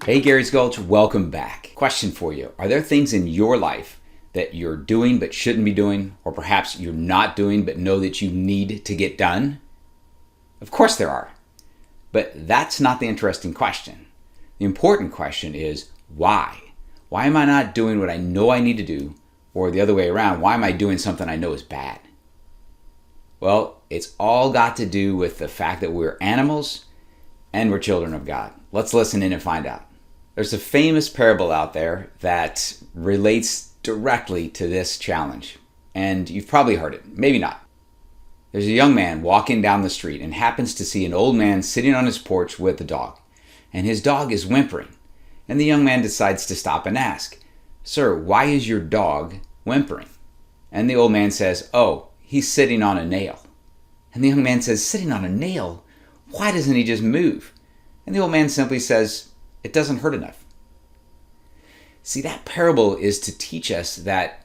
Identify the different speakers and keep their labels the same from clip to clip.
Speaker 1: Hey, Gary Gulch, welcome back. Question for you. Are there things in your life that you're doing but shouldn't be doing, or perhaps you're not doing but know that you need to get done? Of course there are. But that's not the interesting question. The important question is why? Why am I not doing what I know I need to do? Or the other way around, why am I doing something I know is bad? Well, it's all got to do with the fact that we're animals and we're children of God. Let's listen in and find out. There's a famous parable out there that relates directly to this challenge. And you've probably heard it, maybe not. There's a young man walking down the street and happens to see an old man sitting on his porch with a dog. And his dog is whimpering. And the young man decides to stop and ask, "Sir, why is your dog whimpering?" And the old man says, "Oh, he's sitting on a nail." And the young man says, "Sitting on a nail? Why doesn't he just move?" And the old man simply says, "It doesn't hurt enough." See, that parable is to teach us that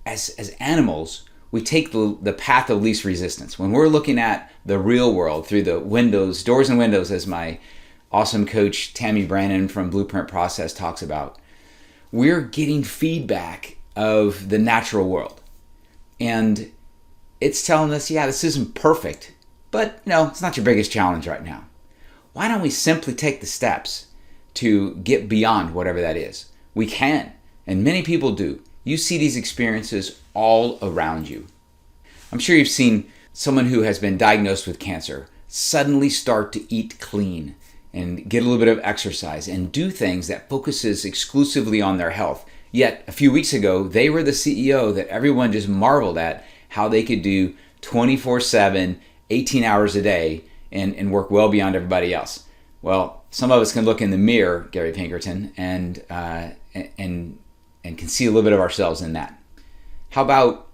Speaker 1: as animals, we take the path of least resistance. When we're looking at the real world through the windows, doors and windows, as my awesome coach Tammy Brannon from Blueprint Process talks about, we're getting feedback of the natural world. And it's telling us, yeah, this isn't perfect, but it's not your biggest challenge right now. Why don't we simply take the steps to get beyond whatever that is? We can, and many people do. You see these experiences all around you. I'm sure you've seen someone who has been diagnosed with cancer suddenly start to eat clean and get a little bit of exercise and do things that focuses exclusively on their health. Yet a few weeks ago, they were the CEO that everyone just marveled at how they could do 24/7, 18 hours a day and work well beyond everybody else. Well, some of us can look in the mirror, Gary Pinkerton, and can see a little bit of ourselves in that. How about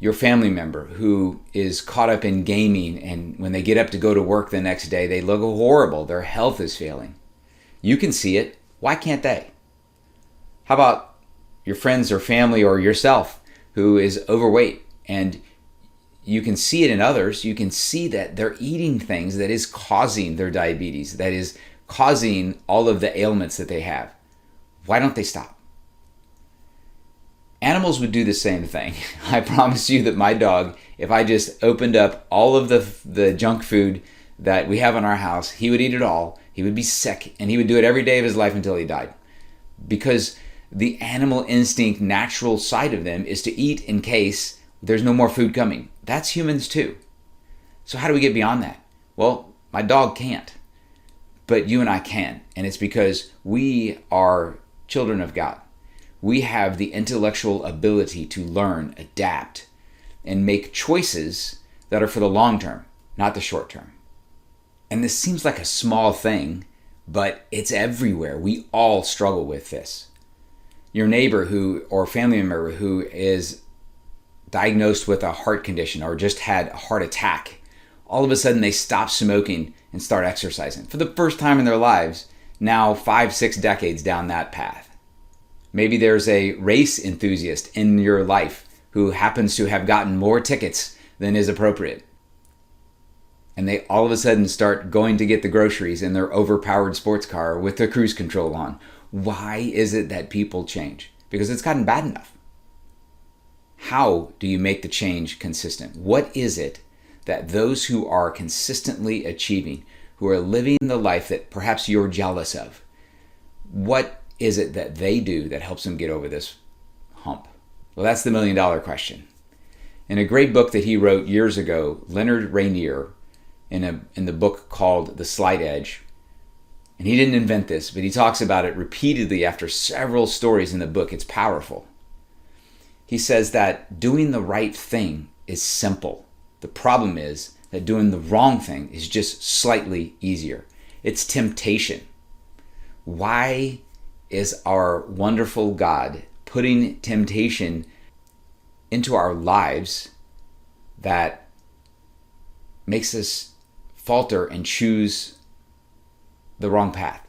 Speaker 1: your family member who is caught up in gaming, and when they get up to go to work the next day, they look horrible. Their health is failing. You can see it. Why can't they? How about your friends or family or yourself who is overweight, and you can see it in others. You can see that they're eating things that is causing their diabetes, that is causing all of the ailments that they have. Why don't they stop? Animals would do the same thing. I promise you that my dog, if I just opened up all of the junk food that we have in our house, he would eat it all. He would be sick, and he would do it every day of his life until he died. Because the animal instinct, natural side of them is to eat in case there's no more food coming. That's humans too. So how do we get beyond that? Well, my dog can't, but you and I can. And it's because we are children of God. We have the intellectual ability to learn, adapt, and make choices that are for the long term, not the short term. And this seems like a small thing, but it's everywhere. We all struggle with this. Your neighbor or family member who is diagnosed with a heart condition or just had a heart attack, all of a sudden they stop smoking and start exercising for the first time in their lives, now 5-6 decades down that path. Maybe there's a race enthusiast in your life who happens to have gotten more tickets than is appropriate. And they all of a sudden start going to get the groceries in their overpowered sports car with the cruise control on. Why is it that people change? Because it's gotten bad enough. How do you make the change consistent? What is it that those who are consistently achieving, who are living the life that perhaps you're jealous of, what is it that they do that helps them get over this hump? Well, that's the million-dollar question. In a great book that he wrote years ago, Leonard Rainier, in the book called The Slight Edge, and he didn't invent this, but he talks about it repeatedly after several stories in the book. It's powerful. He says that doing the right thing is simple. The problem is that doing the wrong thing is just slightly easier. It's temptation. Why is our wonderful God putting temptation into our lives that makes us falter and choose the wrong path?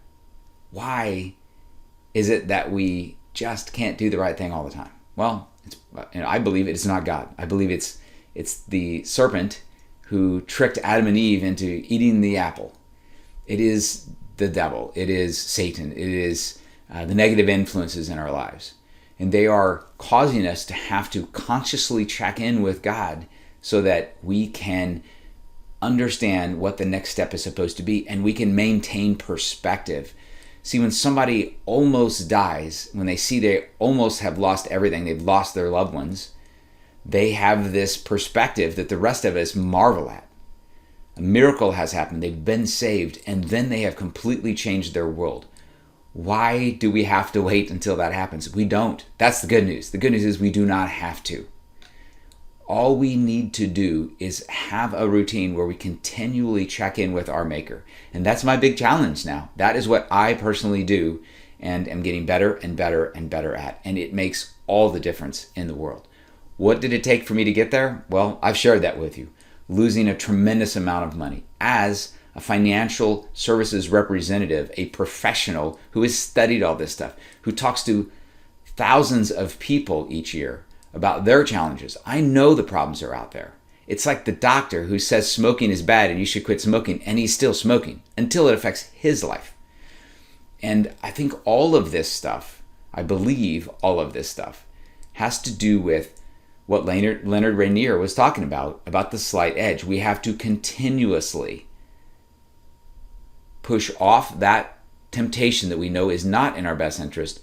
Speaker 1: Why is it that we just can't do the right thing all the time? Well, I believe it's not God. I believe it's the serpent who tricked Adam and Eve into eating the apple. It is the devil, it is Satan, it is the negative influences in our lives. And they are causing us to have to consciously check in with God so that we can understand what the next step is supposed to be, and we can maintain perspective. See, when somebody almost dies, when they see they almost have lost everything, they've lost their loved ones, they have this perspective that the rest of us marvel at. A miracle has happened, they've been saved, and then they have completely changed their world. Why do we have to wait until that happens? We don't. That's the good news. The good news is we do not have to. All we need to do is have a routine where we continually check in with our Maker. And that's my big challenge now. That is what I personally do and am getting better and better and better at. And it makes all the difference in the world. What did it take for me to get there? Well, I've shared that with you. Losing a tremendous amount of money as a financial services representative, a professional who has studied all this stuff, who talks to thousands of people each year about their challenges. I know the problems are out there. It's like the doctor who says smoking is bad and you should quit smoking, and he's still smoking until it affects his life. And I think all of this stuff, I believe all of this stuff, has to do with what Leonard Rainier was talking about the slight edge. We have to continuously push off that temptation that we know is not in our best interest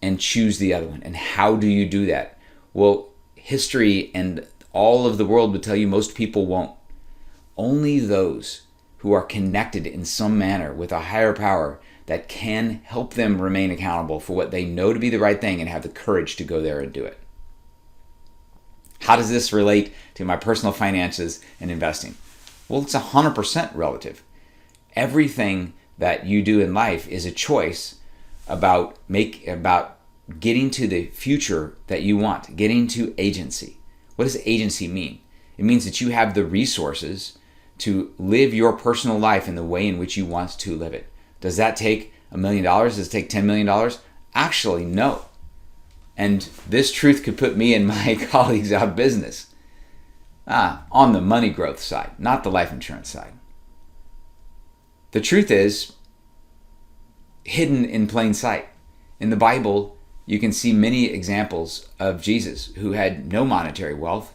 Speaker 1: and choose the other one. And how do you do that? Well, history and all of the world would tell you most people won't. Only those who are connected in some manner with a higher power that can help them remain accountable for what they know to be the right thing and have the courage to go there and do it. How does this relate to my personal finances and investing? Well, it's 100% relative. Everything that you do in life is a choice about getting to the future that you want, getting to agency. What does agency mean? It means that you have the resources to live your personal life in the way in which you want to live it. Does that take $1 million? Does it take $10 million? Actually, no. And this truth could put me and my colleagues out of business. On the money growth side, not the life insurance side. The truth is hidden in plain sight. In the Bible, you can see many examples of Jesus who had no monetary wealth,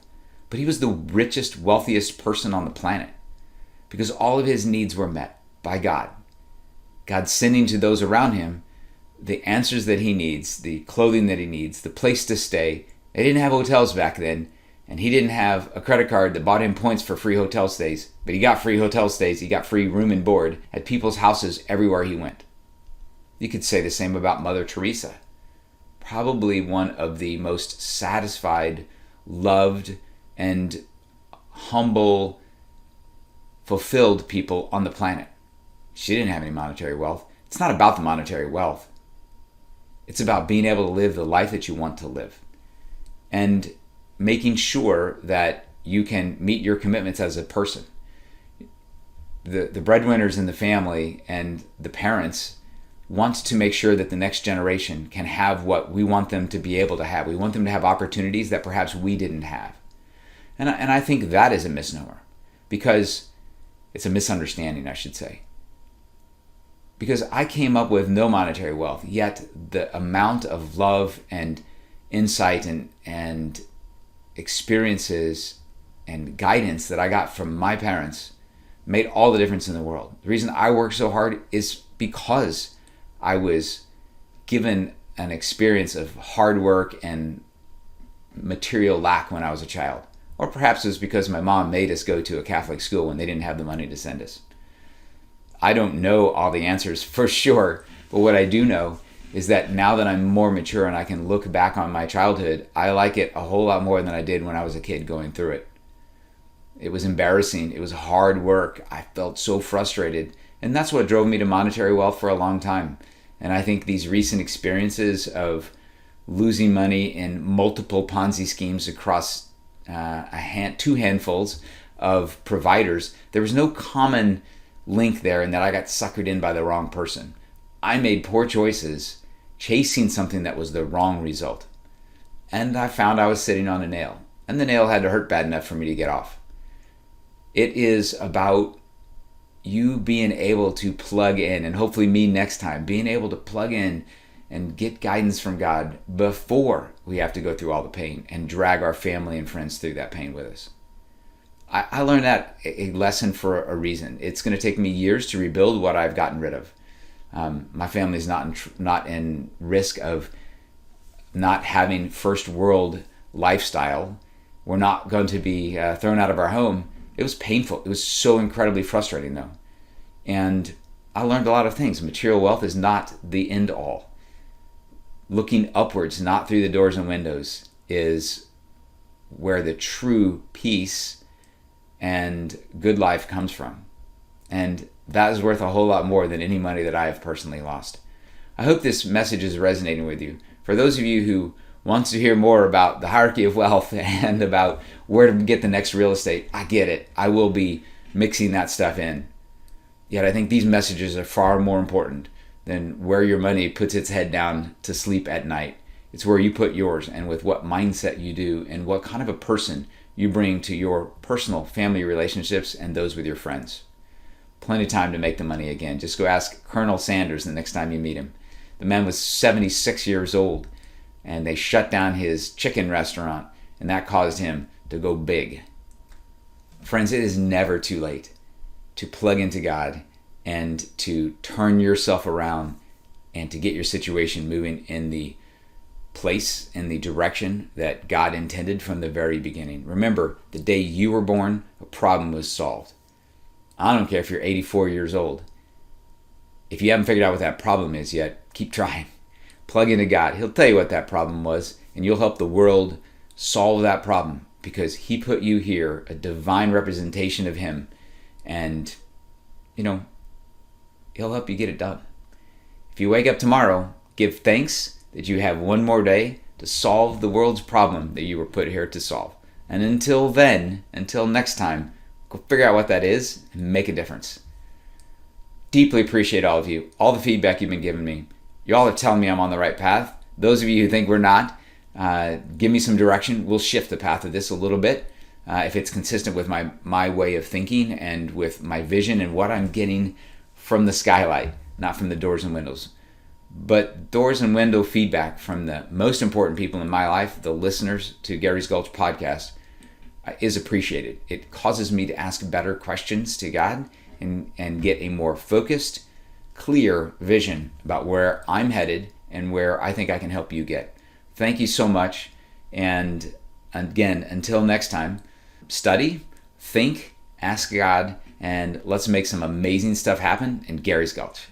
Speaker 1: but he was the richest, wealthiest person on the planet because all of his needs were met by God. God sending to those around him the answers that he needs, the clothing that he needs, the place to stay. They didn't have hotels back then, and he didn't have a credit card that bought him points for free hotel stays, but he got free hotel stays, he got free room and board at people's houses everywhere he went. You could say the same about Mother Teresa. Probably one of the most satisfied, loved, and humble, fulfilled people on the planet. She didn't have any monetary wealth. It's not about the monetary wealth. It's about being able to live the life that you want to live and making sure that you can meet your commitments as a person. The breadwinners in the family and the parents want to make sure that the next generation can have what we want them to be able to have. We want them to have opportunities that perhaps we didn't have. And I think that is a misnomer, because it's a misunderstanding, I should say. Because I came up with no monetary wealth, yet the amount of love and insight and experiences and guidance that I got from my parents made all the difference in the world. The reason I work so hard is because I was given an experience of hard work and material lack when I was a child. Or perhaps it was because my mom made us go to a Catholic school when they didn't have the money to send us. I don't know all the answers for sure, but what I do know is that now that I'm more mature and I can look back on my childhood, I like it a whole lot more than I did when I was a kid going through it. It was embarrassing. It was hard work. I felt so frustrated. And that's what drove me to monetary wealth for a long time. And I think these recent experiences of losing money in multiple Ponzi schemes across two handfuls of providers, there was no common link there in that I got suckered in by the wrong person. I made poor choices chasing something that was the wrong result. And I found I was sitting on a nail. And the nail had to hurt bad enough for me to get off. It is about you being able to plug in, and hopefully me next time, being able to plug in and get guidance from God before we have to go through all the pain and drag our family and friends through that pain with us. I learned that a lesson for a reason. It's going to take me years to rebuild what I've gotten rid of. My family's not in risk of not having first world lifestyle. We're not going to be thrown out of our home. It was painful. It was so incredibly frustrating, though. And I learned a lot of things. Material wealth is not the end all. Looking upwards, not through the doors and windows, is where the true peace and good life comes from. And that is worth a whole lot more than any money that I have personally lost. I hope this message is resonating with you. For those of you who wants to hear more about the hierarchy of wealth and about where to get the next real estate, I get it. I will be mixing that stuff in. Yet I think these messages are far more important than where your money puts its head down to sleep at night. It's where you put yours, and with what mindset you do, and what kind of a person you bring to your personal family relationships and those with your friends. Plenty of time to make the money again. Just go ask Colonel Sanders the next time you meet him. The man was 76 years old, and they shut down his chicken restaurant, and that caused him to go big. Friends, it is never too late to plug into God and to turn yourself around and to get your situation moving in the place, in the direction that God intended from the very beginning. Remember, the day you were born, a problem was solved. I don't care if you're 84 years old. If you haven't figured out what that problem is yet, keep trying. Plug into God. He'll tell you what that problem was, and you'll help the world solve that problem because He put you here, a divine representation of Him, and, He'll help you get it done. If you wake up tomorrow, give thanks that you have one more day to solve the world's problem that you were put here to solve. And until then, until next time, go figure out what that is and make a difference. Deeply appreciate all of you, all the feedback you've been giving me. Y'all are telling me I'm on the right path. Those of you who think we're not, give me some direction. We'll shift the path of this a little bit if it's consistent with my way of thinking and with my vision and what I'm getting from the skylight, not from the doors and windows. But doors and window feedback from the most important people in my life, the listeners to Gary's Gulch podcast, is appreciated. It causes me to ask better questions to God and get a more focused, clear vision about where I'm headed and where I think I can help you get. Thank you so much. And again, until next time, study, think, ask God, and let's make some amazing stuff happen in Gary's Gulch.